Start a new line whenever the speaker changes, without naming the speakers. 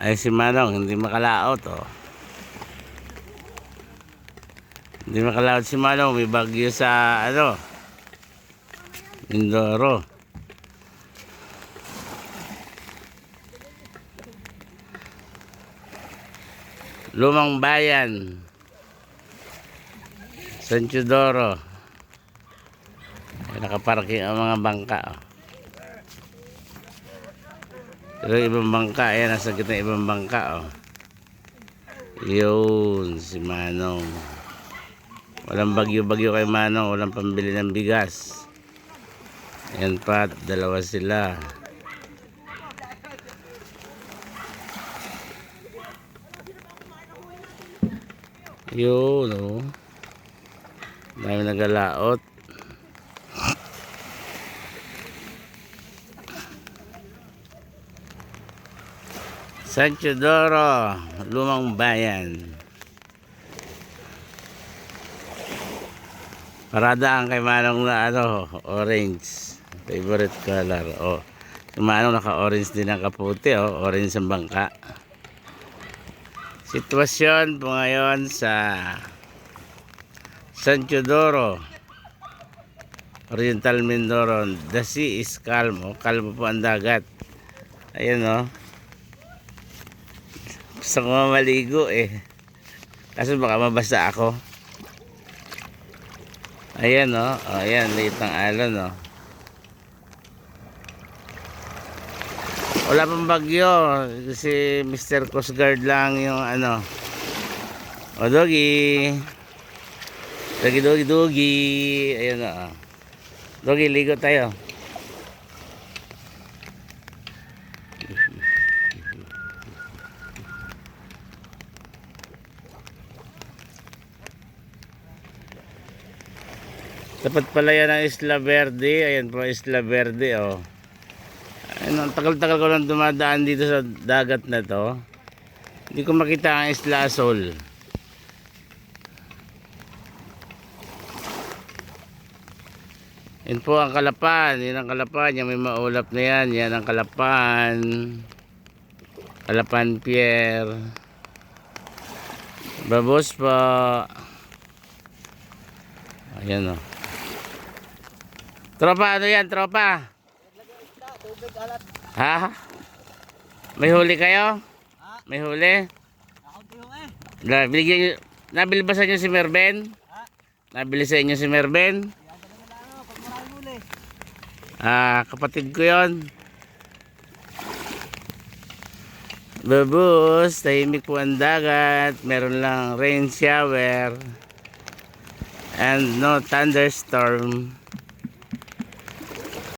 Ay si Manong hindi makalaot oh. Hindi makalaot si Manong, may bagyo sa ano, Mindoro. Lumang Bayan, San Teodoro. Nakaparking ang mga bangka oh. Pero ibang bangka, ayan, nasa gitna ibang bangka oh. Yun si Manong. Walang bagyo-bagyo kay Manong, walang pambili ng bigas. Ayan pa, dalawa sila. Yun oh. Dami nagalaot. San Teodoro, Lumang Bayan. Parada ang kay Manong na ano, orange. Favorite color. Oh. Si Manong naka-orange din ang kaputi oh, orange ang bangka. Sitwasyon po ngayon sa San Teodoro, Oriental Mindoro. The sea is calm. Oh. Kalmo po ang dagat. Ayan oh. Gusto ko maligo eh. Kasi baka mabasa ako. Ayan oh. Oh, ayan, liit ng alon oh. Wala pang bagyo. Si Mr. Coast Guard lang yung ano. O Doggy. Doggy. Ayan o. Doggy, ligo tayo. Tapat pala yan ang Isla Verde. Ayan po Isla Verde o. Ang tagal-tagal ko lang dumadaan dito sa dagat na to. Hindi ko makita ang Isla Sol. Yan po ang Kalapan. Yan ang Kalapan. Yan may maulap na yan. Yan ang Kalapan. Kalapan Pier. Babos po. Ayan o. Tropa, ano yan? Tropa? Ha? May huli kayo? May huli? Nabili ba sa inyo si Merben? Nabili sa inyo si Merben? Kapatid ko yon. Babus, tahimik po ang dagat. Meron lang rain shower and no thunderstorm.